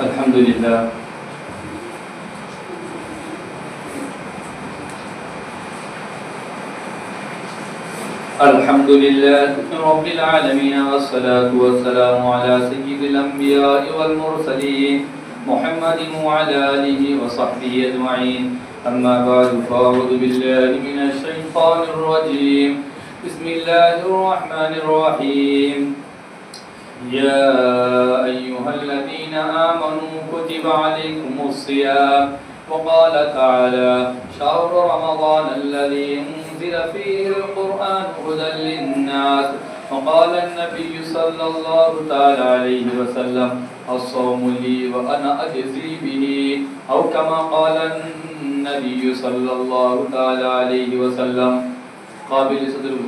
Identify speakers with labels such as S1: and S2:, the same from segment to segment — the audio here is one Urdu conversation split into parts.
S1: الحمدللہ الحمدللہ رب العالمین والصلاة والسلام علی سید الانبیاء والمرسلین محمد وعلی آلہ وصحبہ اجمعین اما بعد فاعوذ باللہ من الشیطان الرجیم بسم اللہ الرحمن الرحیم یا ایہا الذین آمنوا کتب علیکم الصیام وقال تعالى شهر رمضان الذي أنزل فيه القرآن هدى للناس وقال النبي صلى الله تعالى عليه وسلم الصوم لي وأنا أجزي به أو كما قال النبي صلى الله تعالى عليه وسلم قابل صدر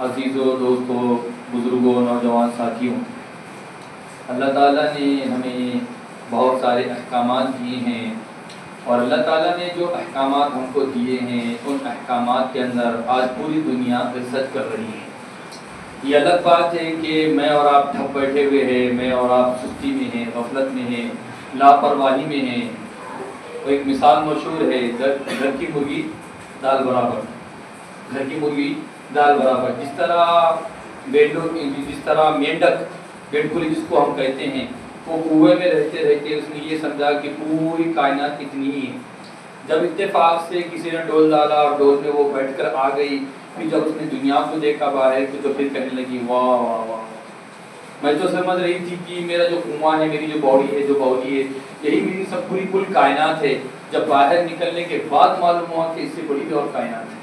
S1: عزیزوں دوستوں بزرگوں نوجوان ساتھیوں، اللہ تعالیٰ نے ہمیں بہت سارے احکامات دیے ہیں اور اللہ تعالیٰ نے جو احکامات ہم کو دیے ہیں ان احکامات کے اندر آج پوری دنیا عزت کر رہی ہے۔ یہ الگ بات ہے کہ میں اور آپ ٹھپ بیٹھے ہوئے ہیں، میں اور آپ سستی میں ہیں، غفلت میں ہیں، لاپرواہی میں ہیں۔ ایک مثال مشہور ہے، گھر کی مرغی دال برابر، گھر کی مرغی دال برابر۔ جس طرح مینڈک بیڑکلی جس کو ہم کہتے ہیں، وہ کنویں میں رہتے رہتے اس نے یہ سمجھا کہ پوری کائنات اتنی ہی ہے۔ جب اتفاق سے کسی نے ڈول ڈالا اور ڈول میں وہ بیٹھ کر آ گئی، پھر جب اس نے دنیا کو دیکھا باہر تو پھر کہنے لگی واہ واہ واہ، میں تو سمجھ رہی تھی کہ میرا جو کنواں ہے، میری جو باڈی ہے، جو باڈی ہے، یہی میری سب پوری کل کائنات ہے۔ جب باہر نکلنے کے بعد معلوم ہوا کہ اس سے بڑی بھی اور کائنات ہے۔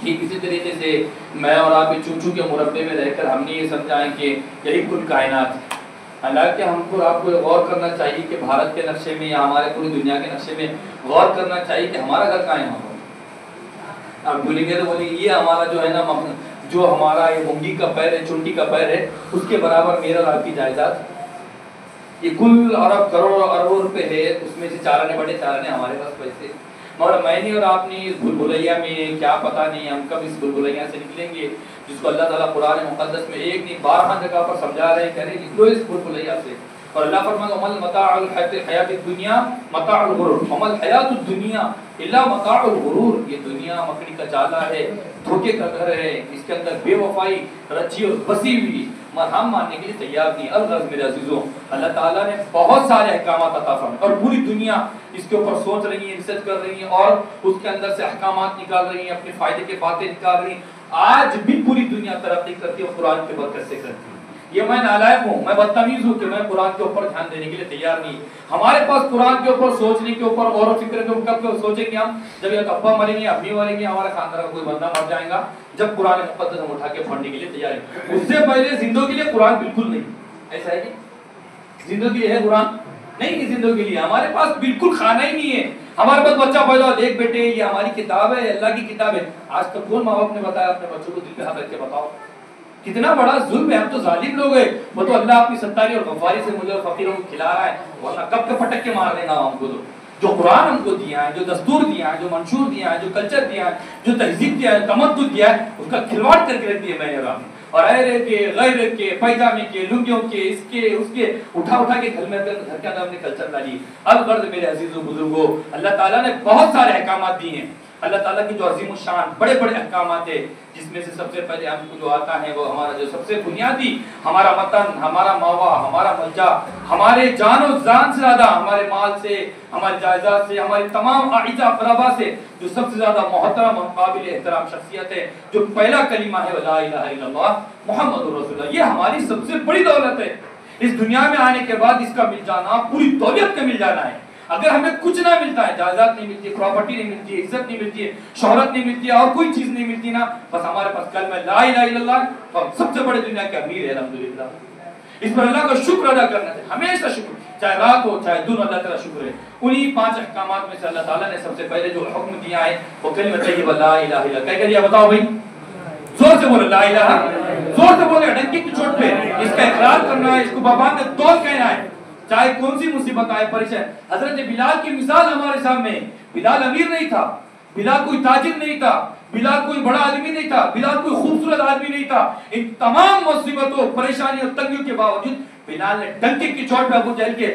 S1: ٹھیک اسی طریقے سے میں اور آپ چوچو کے مربع میں رہ کر ہم نے یہ سمجھا ہے کہ یہی کل کائنات ہے۔ حالانکہ ہم کو آپ کو غور کرنا چاہیے کہ بھارت کے نقشے میں یا ہمارے پوری دنیا کے نقشے میں غور کرنا چاہیے کہ ہمارا گھر کہاں ہے۔ آپ بولیں گے تو بولیں یہ ہمارا جو ہے نا، جو ہمارا یہ مونگی کا پیر ہے، چنٹی کا پیر ہے، اس کے برابر میرا اور آپ کی جائیداد، یہ کل ارب کروڑ اربوں روپے ہے، اس میں سے چار آنے بڑے، چار آنے ہمارے پاس پیسے۔ مگر میں نے اور آپ نے اس بھلبھلیا میں کیا پتہ نہیں ہم کب اس بھلبھلیا سے نکلیں گے، جس کو اللہ تعالیٰ قرآن مقدس میں ایک نہیں 12 جگہ پر سمجھا رہے ہیں، کہہ رہے ہیں نکلو اس بھلبھلیا سے۔ اور اللہ فرماتا ہے وَمَا الْمَتَاعُ الْحَيَاةِ الدُّنْيَا مَتَاعُ الْغُرُورِ وَمَا الْحَيَاةُ الدُّنْيَا إِلَّا مَتَاعُ الْغُرُورِ۔ یہ دنیا مکڑی کا جالا ہے، دھوکے کا گھر ہے، اس کے اندر بے وفائی رچی اور بسی ہوئی، مگر ہم ماننے کے لیے تیار نہیں۔ الغرض میرے عزیزوں، اللہ تعالیٰ نے بہت سارے احکامات عطا فرمائے اور پوری دنیا اس کے اوپر سوچ رہی ہے، ریسرچ کر رہی ہے اور اس کے اندر سے احکامات نکال رہی ہیں، اپنے فائدے کے باتیں نکال رہی ہیں۔ آج بھی پوری دنیا ترقی کرتی ہے اور قرآن کے برکت سے کرتی ہے۔ یہ میں نالائق ہوں، میں بدتمیز ہوں کہ میں قرآن کے اوپر دھیان دینے کے لیے تیار نہیں۔ ہمارے پاس قرآن کے اوپر سوچنے کے اوپر غور و فکر کے اوپر کب سوچیں گے ہم؟ جب یہ ابا مریں گے، امی مریں گے، ہمارے خاندان کا کوئی بندہ مر جائے گا، جب قرآن مقدس ہم اٹھا کے پڑھنے کے لیے تیار ہیں۔ اس سے پہلے زندوں کے لیے قرآن بالکل نہیں۔ ایسا ہے کہ زندوں کے لیے ہے قرآن نہیں، کہ زندوں کے لیے ہمارے پاس بالکل خانہ ہی نہیں ہے۔ ہمارے پاس بچہ پیدا ہو، دیکھ بیٹے یہ ہماری کتاب ہے، اللہ کی کتاب ہے۔ آج تک کون ماں باپ نے بتایا اپنے بچوں کو دل پہ ہاتھ رکھ کے بتاؤ؟ کتنا بڑا ظلم ہے، ہم تو ظالم لوگ ہیں۔ وہ تو اللہ اپنی ستاری اور غفاری سے مجھے اور فقیروں کو کھلا رہا ہے، ورنہ کب کے پٹک کے مار دے گا ہم کو۔ تو جو قرآن ہم کو دیا ہے، جو دستور دیا ہے، جو منشور دیا ہے، جو کلچر دیا ہے، جو تہذیب دیا ہے، تمدن دیا ہے، اس کا کھلواڑ کر کے رکھ دیا میں نے اور آپ نے۔ اور ایرے کے، غیر کے، پیجامے کے، لنگیوں کے، اس کے اٹھا کے گھر کے اندر اپنے کلچر ڈالی۔ الغرض میرے عزیزوں بزرگوں، اللہ تعالیٰ نے بہت سارے احکامات دیے ہیں۔ اللہ تعالیٰ کی جو عظیم الشان بڑے بڑے احکامات ہیں، جس میں سے سب سے پہلے ہم کو جو آتا ہے وہ ہمارا جو سب سے بنیادی، ہمارا وطن، ہمارا ماوا، ہمارا ملجا، ہمارے جان و جان سے زیادہ، ہمارے مال سے، ہماری جائیداد سے، ہماری تمام اعزا اقربا سے جو سب سے زیادہ محترم اور قابل احترام شخصیت ہے، جو پہلا کلمہ ہے لا الہ الا اللہ محمد رسول اللہ، یہ ہماری سب سے بڑی دولت ہے۔ اس دنیا میں آنے کے بعد اس کا مل جانا پوری دولت کا مل جانا ہے۔ اگر ہمیں کچھ نہ ملتا ہے، جائیداد نہیں ملتی، پراپرٹی نہیں ملتی، عزت نہیں ملتی ہے، شہرت نہیں ملتی ہے، اور کوئی چیز نہیں ملتی نا، بس ہمارے پاس کلمہ لا الہ الا اللہ اور سب سے بڑے دنیا کے امیر ہے الحمدللہ۔ اس پر اللہ کا شکر ادا کرنا ہے، ہمیشہ شکر، چاہے رات ہو چاہے دن، اللہ تعالیٰ شکر ہے۔ انہی 5 احکامات میں سے اللہ تعالیٰ نے سب سے پہلے جو حکم دیا ہے وہ کلمہ طیبہ لا الہ الا اللہ۔ کیا دیا بتاؤ بھائی؟ زور سے بولو لا الہ، زور سے بولو، ڈنکی کی چوٹ پہ اس کا اقرار کرنا ہے، اس کو زبان میں توڑ کہنا ہے، چاہے کون سی مصیبت آئے، پریشان۔ حضرت بلال کی مثال ہمارے سامنے، بلال امیر نہیں تھا، بلال کوئی تاجر نہیں تھا، بلال کوئی بڑا آدمی نہیں تھا، بلال کوئی خوبصورت آدمی نہیں تھا۔ ان تمام مصیبتوں، پریشانیوں اور تنگیوں کے باوجود بلال نے ڈنکے کی چوٹ پہ ابو جہل کے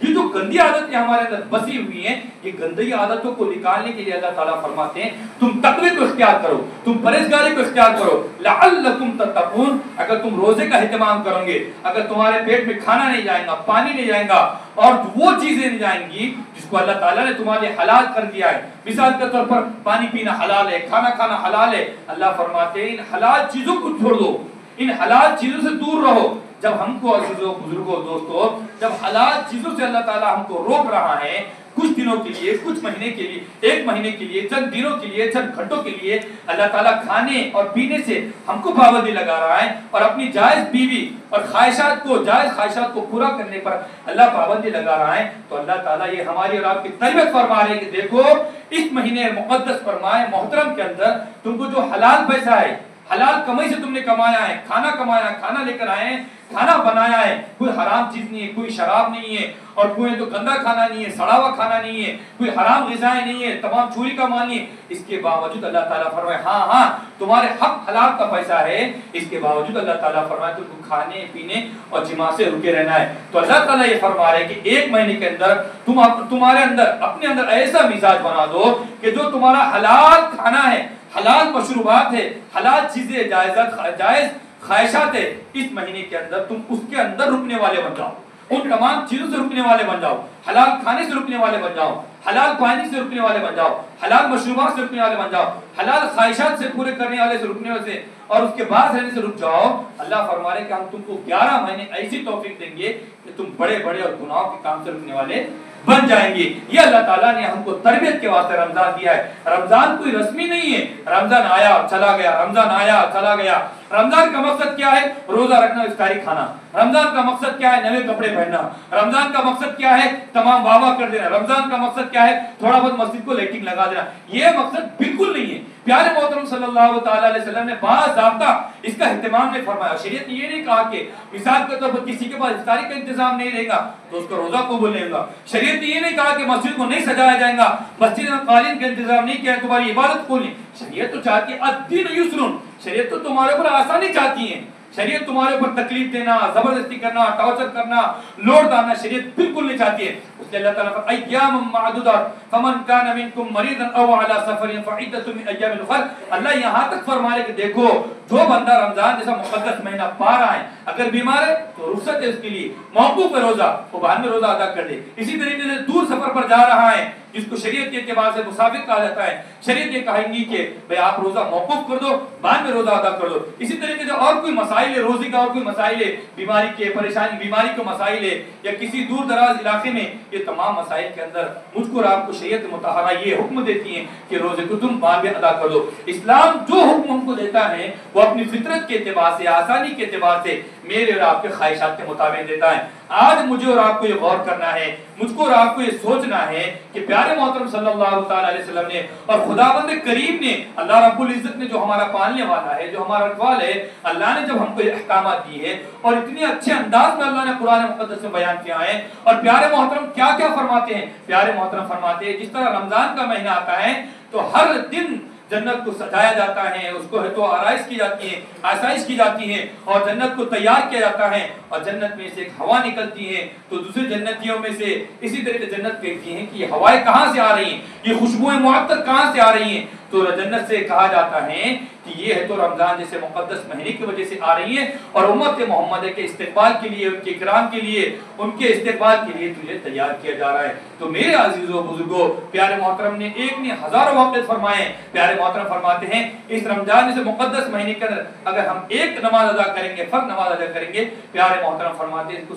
S1: یہ جو گندی عادتیں ہمارے اندر بسی ہوئی ہیں، یہ گندی عادتوں کو نکالنے کے لیے اللہ تعالیٰ فرماتے ہیں تم تقوی کو اختیار کرو، تم پرہیزگاری کو اختیار کرو، لعلکم تتقون، اگر تم روزے کا اہتمام کرو گے، اگر تمہارے پیٹ میں کھانا نہیں جائے گا، پانی نہیں جائے گا، اور وہ چیزیں نہیں جائیں گی جس کو اللہ تعالیٰ نے تمہارے لیے حلال کر دیا ہے، مثال کے طور پر پانی پینا حلال ہے، کھانا کھانا حلال ہے، اللہ فرماتے ہیں ان حلال چیزوں کو چھوڑ دو، ان حلال چیزوں سے دور رہو۔ جب ہم کو عزیزوں بزرگوں دوستوں، جب حلال چیزوں سے اللہ تعالیٰ ہم کو روک رہا ہے کچھ دنوں کے لیے، کچھ مہینے کے لیے، ایک مہینے کے لیے، چند دنوں کے لیے، چند گھنٹوں کے لیے، اللہ تعالیٰ کھانے اور پینے سے ہم کو پابندی لگا رہا ہے، اور اپنی جائز بیوی اور خواہشات کو، جائز خواہشات کو پورا کرنے پر اللہ پابندی لگا رہا ہے، تو اللہ تعالیٰ یہ ہماری اور آپ کی تربیت فرما رہے ہیں کہ دیکھو اس مہینے مقدس فرمائے محترم کے اندر تم کو جو حلال پیسہ ہے، حلال کمائی سے تم نے کمایا ہے، کھانا کمایا، کھانا لے کر آئے ہیں، کھانا بنایا ہے، کوئی حرام چیز نہیں ہے، کوئی شراب نہیں ہے، اور کوئی تو گندا کھانا نہیں ہے، سڑا ہوا کھانا نہیں ہے، کوئی حرام غذائیں نہیں ہے، تمام چوری کا مال نہیں ہے، اس کے باوجود اللہ تعالیٰ فرمائے ہاں تمہارے حق حلال کا پیسہ ہے، اس کے باوجود اللہ تعالیٰ فرمائے تم کو کھانے پینے اور جماع سے رکے رہنا ہے۔ تو اللہ تعالیٰ یہ فرما رہے ہیں کہ ایک مہینے کے اندر تمہارے اندر اپنے اندر ایسا مزاج بنا دو کہ جو تمہارا حلال کھانا ہے، حلال مشروبات ہے، حلال چیزیں، جائز خواہشات ہے، اس مہینے کے اندر تم اس کے اندر رکنے والے بن جاؤ، ان تمام چیزوں سے رکنے والے بن جاؤ، حلال کھانے سے رکنے والے بن جاؤ، حلال پانی سے رکنے والے بن جاؤ، حلال مشروبات سے رکنے والے بن جاؤ، حلال خواہشات سے پورے کرنے والے سے رکنے والے سے، اور اس کے بعد رہنے سے رک جاؤ۔ اللہ فرما رہے کہ ہم تم کو 11 مہینے ایسی توفیق دیں گے کہ تم بڑے بڑے اور گناہوں کے کام سے رکنے والے بن جائیں گے۔ یہ اللہ تعالیٰ نے ہم کو تربیت کے واسطے رمضان دیا ہے۔ رمضان کوئی رسمی نہیں ہے، رمضان آیا چلا گیا، رمضان آیا چلا گیا۔ رمضان کا مقصد کیا ہے؟ روزہ رکھنا، افطاری کھانا۔ رمضان کا مقصد کیا ہے؟ نئے کپڑے پہننا۔ رمضان کا مقصد کیا ہے؟ تمام واہ واہ کر دینا۔ رمضان کا مقصد کیا ہے؟ تھوڑا بہت مسجد کو لائٹنگ لگا دینا۔ یہ مقصد بالکل نہیں ہے۔ پیارے محترم صلی اللہ تعالیٰ علیہ وسلم نے باضابطہ اس کا اہتمام نہیں فرمایا۔ شریعت نے یہ نہیں کہا کہ مثال کے طور پر کسی کے پاس افطاری کا انتظام نہیں رہے گا تو اس کا روزہ قبول نہیں ہوگا۔ شریعت نے یہ نہیں کہا کہ مسجد کو نہیں سجایا جائے گا، مسجد میں قالین کا انتظام نہیں کیا ہے تمہاری عبادت قبول نہیں۔ شریعت تو چاہتی ہے الدین یسر، شریعت تو تمہارے اوپر آسانی چاہتی ہے۔ شریعت تمہارے اوپر تکلیف دینا، زبردستی کرنا، ٹارچر کرنا، لوٹ ڈالنا شریعت بالکل نہیں چاہتی ہے۔ اس لیے اللہ تعالیٰ فرماتا ہے ایام معدودات فمن کان منکم مریضا او علی سفر فعدۃ من ایام اخر۔ اللہ یہاں تک فرمائے کہ دیکھو جو بندہ رمضان جیسا مقدس مہینہ پا رہا ہے، اگر بیمار ہے تو رخصت ہے اس کے لیے، موقوف ہے روزہ، وہ بعد میں روزہ ادا کر دے۔ اسی طریقے سے دور سفر پر جا رہا ہے جس کو شریعت کے اعتبار سے مسافر کہا جاتا ہے، شریعت یہ کہیں گی کہ بھئی آپ روزہ موقوف کر دو، بعد میں روزہ ادا کر دو۔ اسی طریقے سے اور کوئی مسائل ہے روزی کا، اور کوئی مسائل ہے بیماری کے، پریشانی بیماری کے مسائل ہے، یا کسی دور دراز علاقے میں، یہ تمام مسائل کے اندر مجھ کو اور آپ کو شریعت مطہرہ یہ حکم دیتی ہے کہ روزے کو تم بعد میں ادا کر دو۔ اسلام جو حکم ہم کو دیتا ہے وہ اپنی فطرت کے اعتبار سے، آسانی کے اعتبار سے میرے اور آپ کے خواہشات کے مطابق دیتا ہے۔ آج مجھے اور آپ کو یہ غور کرنا ہے، مجھ کو اور آپ کو یہ سوچنا ہے کہ پیارے محترم صلی اللہ تعالیٰ علیہ وسلم نے اور خداوند کریم نے، اللہ رب العزت نے جو ہمارا پالنے والا ہے، جو ہمارا رکھوال ہے، اللہ نے جب ہم کو یہ احکامات دی ہے اور اتنے اچھے انداز میں اللہ نے قرآن مقدس میں بیان کیا ہے، اور پیارے محترم کیا کیا فرماتے ہیں؟ پیارے محترم فرماتے ہیں جس طرح رمضان کا مہینہ آتا ہے تو ہر دن جنت کو سجایا جاتا ہے، اس کو ہے تو آرائش کی جاتی ہے، آسائش کی جاتی ہے، اور جنت کو تیار کیا جاتا ہے، اور جنت میں سے ایک ہوا نکلتی ہے تو دوسرے جنتیوں میں سے اسی طرح سے جنت کہتی ہیں کہ یہ ہوائیں کہاں سے آ رہی ہیں، یہ خوشبوئیں معطر کہاں سے آ رہی ہیں، تو جنت سے کہا جاتا ہے کہ یہ ہے تو رمضان جیسے مقدس مہینے کی وجہ سے آ رہی ہیں، اور امت محمد کے استقبال کے لیے، ان کے اکرام کے لیے، ان کے استقبال کے لیے تجھے تیار کیا جا رہا ہے۔ تو میرے عزیزوں بزرگوں، پیارے محترم نے ایک نے ہزاروں واقعات فرمائے۔ پیارے محترم فرماتے ہیں اس رمضان جیسے مقدس مہینے کے اندر اگر ہم ایک نماز ادا کریں گے، فرض نماز ادا کریں گے، پیارے محترم فرماتے ہیں اس کو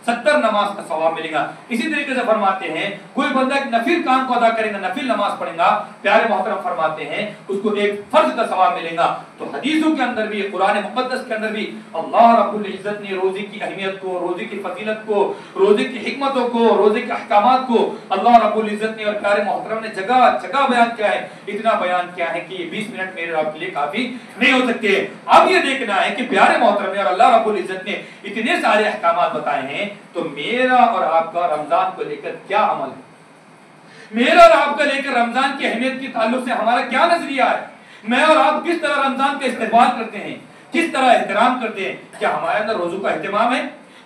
S1: 70 نماز کا ثواب ملے گا۔ اسی طریقے سے فرماتے ہیں کوئی بندہ ایک نفل کام کو ادا کرے گا، نفل نماز پڑھے گا، پیارے محترم فرماتے ہیں اس کو ایک فرض کا ثواب ملے گا۔ تو حدیثوں کے اندر بھی، قرآن مقدس کے اندر بھی اللہ رب العزت نے روزے کی اہمیت کو، روزے کی فضیلت کو، روزے کی حکمتوں کو، روزے کے احکامات کو اللہ رب العزت نے اور پیارے محترم نے جگہ جگہ بیان کیا ہے۔ اتنا بیان کیا ہے کہ یہ 20 منٹ میرے آپ کے لیے کافی نہیں ہو سکتے۔ اب یہ دیکھنا ہے کہ پیارے محترم نے اور اللہ رب العزت نے اتنے سارے احکامات بتائے ہیں تو میرا اور آپ کا رمضان کو لے کر کیا عمل ہے، میرا اور آپ کا لے کر رمضان کی اہمیت کے تعلق سے ہمارا کیا نظریہ ہے، میں اور آپ کس طرح رمضان کا استقبال کرتے ہیں، کس طرح احترام کرتے ہیں، کیا ہمارے اندر روزوں کا اہتمام ہے،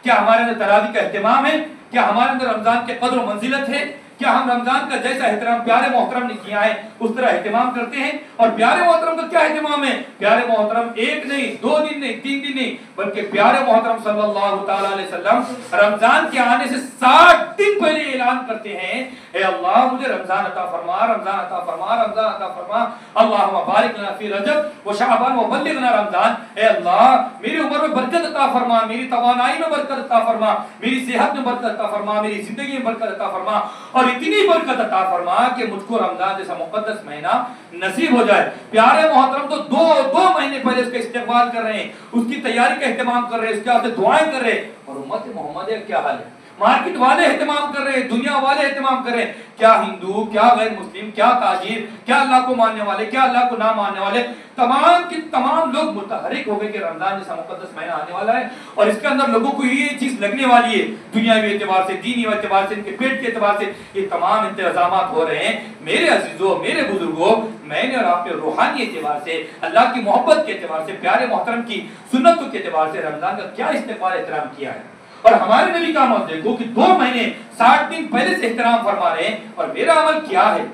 S1: کیا ہمارے اندر تراویح کا اہتمام ہے؟ کیا ہمارے اندر رمضان کے قدر و منزلت ہے؟ کیا ہم رمضان کا جیسا احترام پیارے محترم نے کیا ہے اس طرح اہتمام کرتے ہیں؟ اور پیارے محترم کا کیا اہتمام ہے؟ پیارے محترم ایک نہیں، 2 دن نہیں، 3 دن نہیں، بلکہ پیارے محترم صلی اللہ تعالی علیہ وسلم رمضان کے آنے سے 60 دن پہلے اعلان کرتے ہیں، اے اللہ مجھے رمضان عطا فرما، رمضان عطا فرما، رمضان عطا فرما، اللہم بارک لنا فی رجب و شعبان و بلغنا رمضان، اے اللہ میری عمر میں برکت عطا فرما، میری توانائی میں برکت عطا فرما، میری صحت میں برکت عطا فرما، میری زندگی میں برکت عطا فرما، اور اتنی برکت عطا فرما کہ مجھ کو رمضان جیسا مقدس مہینہ نصیب ہو جائے۔ پیارے محترم تو دو مہینے پہلے اس کا استقبال کر رہے ہیں، اس کی تیاری کا اہتمام کر رہے ہیں، اس کے واسطے دعائیں کر رہے ہیں، اور امت محمد کا کیا حال ہے؟ مارکیٹ والے اہتمام کر رہے ہیں، دنیا والے اہتمام کر رہے ہیں، کیا ہندو، کیا غیر مسلم، کیا تاجر، کیا اللہ کو ماننے والے، کیا اللہ کو نہ ماننے والے، تمام کے تمام لوگ متحرک ہو گئے کہ رمضان جیسا مقدس مہینہ آنے والا ہے، اور اس کے اندر لوگوں کو یہ چیز لگنے والی ہے، دنیاوی اعتبار سے، دینی اعتبار سے، ان کے پیٹ کے اعتبار سے یہ تمام انتظامات ہو رہے ہیں۔ میرے عزیزوں، میرے بزرگوں، میں نے اور آپ نے روحانی اعتبار سے، اللہ کی محبت کے اعتبار سے، پیارے محترم کی سنتوں کے اعتبار سے رمضان کا کیا استقبال احترام کیا ہے؟ اور ہمارے نبی کا عمل دیکھو کہ 2 مہینے 60 دن پہلے سے احترام فرما رہے ہیں، اور میرا عمل کیا ہے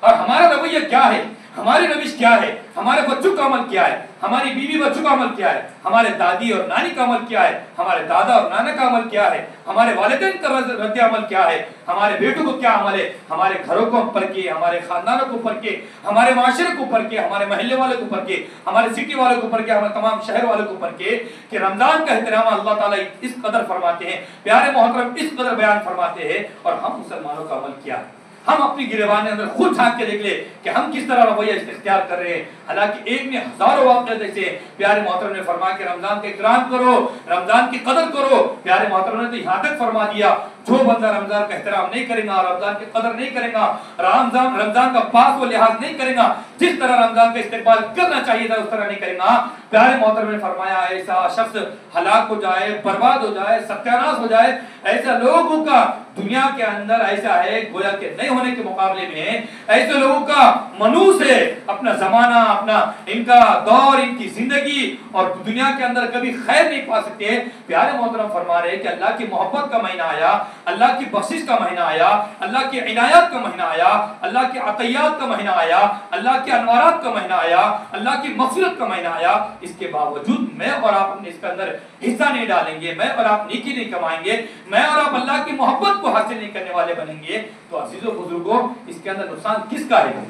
S1: اور ہمارا رویہ کیا ہے، ہماری روش کیا ہے، ہمارے بچوں کا عمل کیا ہے، ہماری بیوی بچوں کا عمل کیا ہے، ہمارے دادی اور نانی کا عمل کیا ہے، ہمارے دادا اور نانا کا عمل کیا ہے، ہمارے والدین کا رد عمل کیا ہے، ہمارے بیٹوں کو کیا عمل ہے، ہمارے گھروں کو پر کے، ہمارے خاندانوں کو پر کے، ہمارے معاشرے کو پر کے، ہمارے محلے والے کو پر کے، ہمارے سٹی والے کو پر کے، ہمارے تمام شہر والے کو پر کے، کہ رمضان کا احترام اللہ تعالیٰ اس قدر فرماتے ہیں، پیارے محترم اس قدر بیان فرماتے ہیں، اور ہم مسلمانوں کا عمل کیا ہے؟ ہم اپنی گریبان اندر خود جھانک کے دیکھ لے کہ ہم کس طرح رویہ اختیار کر رہے ہیں۔ حالانکہ ایک میں ہزاروں واقعات ایسے پیارے محترم نے فرمایا کہ رمضان کا اکرام کرو، رمضان کی قدر کرو۔ پیارے محترم نے تو یہاں تک فرما دیا جو بندہ رمضان کا احترام نہیں کرے گا، رمضان کی قدر نہیں کرے گا، رمضان کا پاس و لحاظ نہیں کرے گا، جس طرح رمضان کا استقبال کرنا چاہیے تھا اس طرح نہیں کرے گا، پیارے محترم نے فرمایا ایسا شخص ہلاک ہو جائے، برباد ہو جائے، ستیاناش ہو جائے۔ ایسا لوگوں کا دنیا کے اندر ایسا ہے گویا کہ نہیں ہونے کے مقابلے میں ایسے لوگوں کا منوس ہے، اپنا زمانہ، اپنا ان کا دور، ان کی زندگی اور دنیا کے اندر کبھی خیر نہیں پا سکتے۔ پیارے محترم فرما رہے کہ اللہ کی محبت کا مہینہ آیا، اللہ کی بخشش کا مہینہ آیا، اللہ کی عنایات کا مہینہ آیا، اللہ کی عطیات کا مہینہ آیا، اللہ کے انوارات کا مہینہ آیا، اللہ کی مغفرت کا مہینہ آیا۔ اس کے باوجود میں اور آپ اپنے اس کے اندر حصہ نہیں ڈالیں گے، میں اور آپ نیکی نہیں کمائیں گے، میں اور آپ اللہ کی محبت کو حاصل نہیں کرنے والے بنیں گے، تو عزیزو بزرگوں اس کے اندر نقصان کس کا ہے؟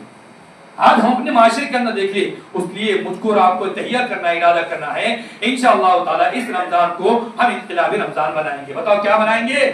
S1: آج ہم اپنے معاشرے کے اندر دیکھ لیں، اس لیے مجھ کو اور آپ کو تہیہ کرنا، ارادہ کرنا ہے انشاءاللہ تعالی اس رمضان کو ہم انقلابی رمضان بنائیں گے۔ بتاؤ کیا بنائیں گے؟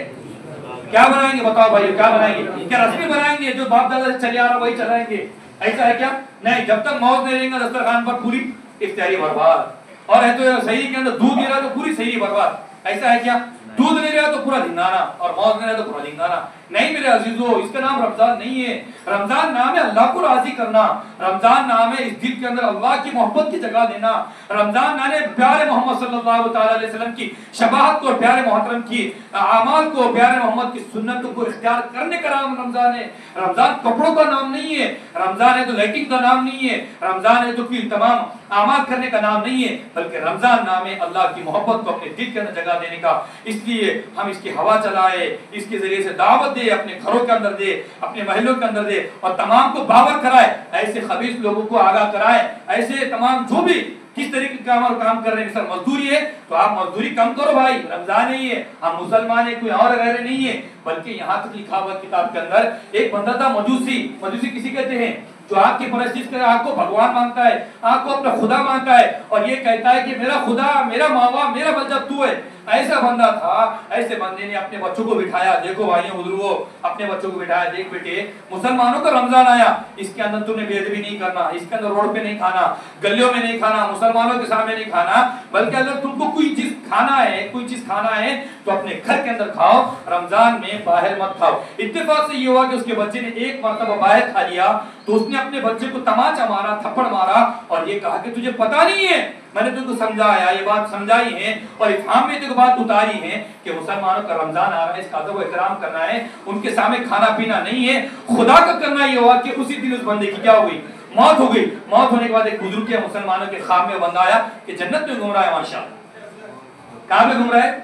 S1: کیا بنائیں گے؟ بتاؤ بھائی کیا بنائیں گے؟ کیا رسمی بنائیں گے جو باپ دادا سے چلے آ رہا وہی چلائیں گے؟ ایسا ہے کیا؟ نہیں، جب تک موت نہیں رہیں گا دسترخوان پر پوری افطاری برباد، اور ہے تو سحری کے اندر دودھ نہیں رہا تو پوری سحری برباد۔ ایسا ہے کیا؟ دودھ نہیں رہا تو پورا دھنگانا، اور موت نہیں رہا تو پورا دھنگانا۔ نہیں میرے عزیزو، اس کا نام رمضان نہیں ہے۔ رمضان نام ہے اللہ کو راضی کرنا، رمضان نام ہے اس دل کے اندر اللہ کی محبت کی جگہ دینا، رمضان نام ہے پیارے محمد صلی اللہ تعالی علیہ وسلم کی شباہت کو، پیارے محترم کی اعمال کو، پیارے محمد کی سنتوں کو اختیار کرنے کا نام رمضان ہے۔ رمضان کپڑوں کا نام نہیں ہے، رمضان ہے تو لائٹنگ کا نام نہیں ہے، رمضان ہے تو پھر تمام اعمال کرنے کا نام نہیں ہے، بلکہ رمضان نام ہے اللہ کی محبت کو اپنے دل کے اندر جگہ دینے کا۔ اس لیے ہم اس کی ہوا چلائے، اس کے ذریعے سے دعوت دے، اپنے گھروں کے اندر دے، اپنے محلوں کے اندر دے، اور تمام کو باور کرائے، ایسے خبیث لوگوں کو آگاہ کرائے، ایسے تمام جو بھی کس طریقے کا کام کر رہے ہیں، سر مزدوری ہے تو آپ مزدوری کم کرو بھائی، رمضان ہی ہے، ہم مسلمان ہیں، کوئی اور غیر نہیں ہے۔ بلکہ یہاں تک لکھا ہوا کتاب کے اندر ایک بندہ تھا مجوسی کسی کہتے ہیں جو آگ کی پرستش کرے، آگ کو بھگوان مانتا ہے، آگ کو اپنا خدا مانتا ہے، اور یہ کہتا ہے کہ میرا خدا، میرا ماوا، میرا مذہب تو ہے۔ ایسا بندہ تھا، ایسے بندے نے اپنے بچوں کو بٹھایا، دیکھو بھائیوں بزرگوں، اپنے بچوں کو بٹھایا، دیکھ بیٹے مسلمانوں کا رمضان آیا، اس کے اندر تم نے بے ادبی نہیں کرنا، اس کے اندر روڈ پہ نہیں کھانا، گلیوں میں نہیں کھانا، مسلمانوں کے سامنے نہیں کھانا، بلکہ اگر تم کو کوئی چیز کھانا ہے تو اپنے گھر کے اندر کھاؤ، رمضان میں باہر مت کھاؤ۔ اتفاق سے یہ ہوا کہ اس کے بچے نے ایک مرتبہ باہر کھا لیا تو اس نے اپنے بچے کو تماچا مارا، تھپڑ مارا، اور یہ کہا کہ تجھے پتا نہیں ہے، میں نے تجھ کو سمجھایا، یہ بات سمجھائی ہے اور افہام میں تجھے بات اتاری ہے کہ مسلمانوں کا رمضان آ رہا ہے، اس کا ادب و احترام کرنا ہے، ان کے سامنے کھانا پینا نہیں ہے۔ خدا کا کرنا یہ ہوا کہ اسی دن اس بندے کی کیا ہوئی؟ موت ہو گئی۔ موت ہونے کے بعد ایک بزرگ کے مسلمانوں کے خواب میں بندہ آیا کہ جنت میں گھوم رہا ہے، ماشاءاللہ۔ کہاں میں گھوم رہا ہے؟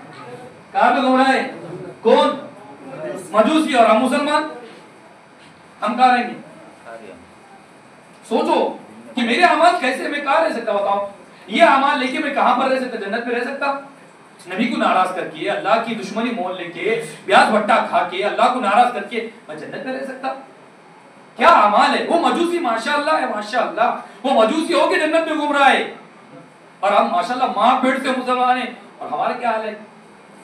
S1: کہاں پہ گھوم رہا ہے؟ کون؟ مجوسی. اور ہم مسلمان ہم کہاں رہیں گے؟ سوچو کہ میرے اعمال کیسے میں کہاں رہ سکتا؟ بتاؤ یہ اعمال لے کے میں کہاں پر رہ سکتا؟ جنت میں رہ سکتا؟ نبی کو ناراض کر کے اللہ کی دشمنی مول لے کے پیاز بھٹا کھا کے اللہ کو ناراض کر کے میں جنت میں رہ سکتا؟ کیا اعمال ہے؟ وہ مجوسی ماشاءاللہ ہے، ماشاءاللہ وہ مجوسی ہو کے جنت میں گھوم رہا ہے اور ہم ماشاءاللہ ماں پیٹ سے مسلمان ہیں. اور ہمارا کیا حال ہے؟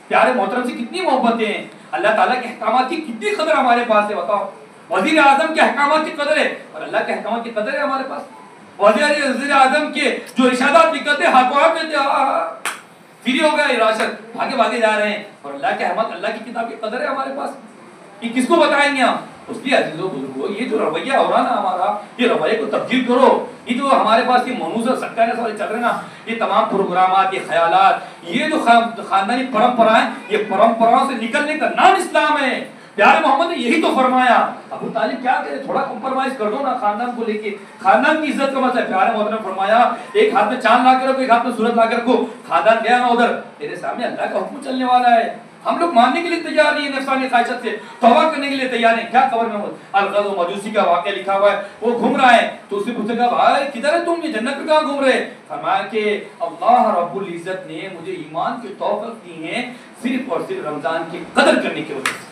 S1: پیارے محترم سے کتنی محبتیں ہیں، اللہ تعالیٰ کے احکامات کی کتنی قدر ہمارے پاس ہے. بتاؤ وزیر اعظم کے احکامات کی قدر ہے اور اللہ کے احکامات کی قدر ہے ہمارے پاس. وزیر اعظم کے جو ارشادات نکلتے ہاتھوں ہاتھ میں فری ہو گیا راشن، بھاگے بھاگے جا رہے ہیں اور اللہ کے احمد اللہ کی کتاب کی قدر ہے ہمارے پاس. یہ کس کو بتائیں گے ہم؟ اس لیے عزیزو بزرگو یہ جو رویہ ہو رہا نا ہمارا، یہ رویے کو تبدیل کرو. یہ جو ہمارے پاس یہ منوزر سکتا ہے سارے چل رہے نا، یہ تمام پروگرامات، یہ خیالات، یہ جو خاندانی پرمپرائیں، یہ پرمپراؤں سے نکلنے کا نام اسلام ہے. پیارے محمد نے یہی تو فرمایا. ابو طالب کیا کرے؟ تھوڑا کمپرمائز کر دو نا خاندان کو لے کے. خاندان کی عزت کا مسئلہ ہے. پیارے محمد نے فرمایا ایک ہاتھ میں چاند لا کے رکھو، ایک ہاتھ میں سورج لا کے رکھو. خاندان گیا نا ادھر، تیرے سامنے اللہ کا حکم چلنے والا ہے. ہم لوگ ماننے کے لیے تیار نہیں ہے، نفسانی خواہشات سے توبہ کرنے کے لیے تیار نہیں. کیا خبر میں الغز و مجوسی کا واقعہ لکھا ہوا ہے، وہ گھوم رہا ہے تو اس سے پوچھے گا بھائی کدھر ہے تم؟ یہ جنت میں کہاں گھوم رہے؟ فرمایا کہ اللہ رب العزت نے مجھے ایمان کی توفیق دی ہے صرف اور صرف رمضان کی قدر کرنے کی وجہ سے.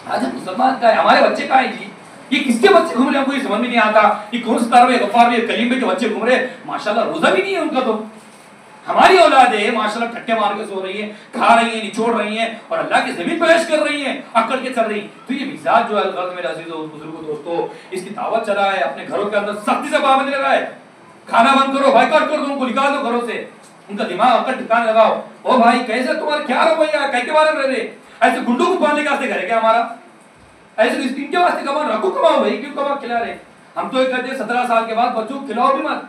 S1: آج ہم مسلمان کا ہے، ہمارے بچے کا ہے جی. یہ کس کے بچے گھوم رہے ہیں؟ ہم کو یہ سمجھ میں نہیں آتا. یہ کون ستارہ میں غفار میں کلیم میں جو بچے گھوم رہے ہیں ماشاءاللہ روزہ بھی نہیں ہے ان کا. تو ہماری اولاد ہے ماشاءاللہ ٹھٹے مار کے سو رہی ہیں، کھا رہی ہیں، نچوڑ رہی ہیں اور اللہ کی زمین پہ عیش کر رہی ہیں، اکڑ کے چل رہی ہیں. تو یہ مزاج جو ہے الغرض میرے عزیزو بزرگو دوستو، اس کی دعوت چلا ہے. اپنے گھروں کے اندر سختی سے پابندی لگائے. کھانا بند کرو، بائیکاٹ کر دو، ان کو نکال دو گھروں سے. ان کا دماغ اکڑ ٹھکانے لگاؤ. او بھائی کیسے تمہارا کیا رویہ ہے؟ کہیں کے بارے میں رہ رہے ایسے گنڈوں کو پالنے کا گھر ہے کیا ہمارا؟ ایسے ان کے واسطے کماؤ، رکھو کماؤ بھائی. کیوں کماؤ کھلا رہے؟ ہم تو یہ کہتے ہیں 17 سال کے بعد بچوں کو کھلاؤ بھی مت.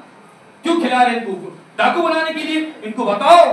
S1: کیوں کھلا رہے ان کو؟ ڈاکو بنانے کے لیے. ان کو بتاؤ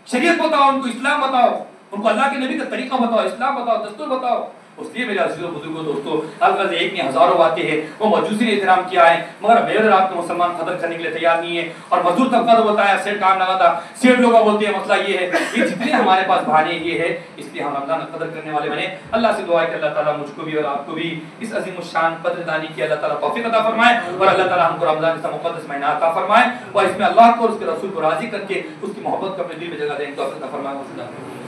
S1: شریعت بتاؤ، ان کو اسلام بتاؤ، ان کو اللہ کے نبی کا طریقہ بتاؤ، اسلام بتاؤ، دستور بتاؤ. اس لیے میرے عزیزو بزرگو دوستو الغرض ایک نہیں ہزاروں باتیں ہیں. وہ مجوسی نے احترام کیا ہے مگر میرے رات کو مسلمان قدر کرنے کے لیے تیار نہیں ہے. اور مزدور طبقہ تو بتایا سیٹ کام لگا تھا، سیٹ لوگ بولتے ہیں مسئلہ یہ ہے. یہ جتنے ہمارے پاس بہانے یہ ہے، اس لیے ہم رمضان قدر کرنے والے بنے. اللہ سے دعا ہے کہ اللہ تعالیٰ مجھ کو بھی اور آپ کو بھی اس عظیم الشان قدر دانی کی اللہ تعالیٰ توفیق عطا فرمائے اور اللہ تعالیٰ ہم کو رمضان کا مقدس مہینہ عطا فرمائے اور اس میں اللہ کو اور اس کے رسول کو راضی کر کے اس کی محبت کو اپنے دل میں جگہ دینے کی توفیق عطا فرمائے.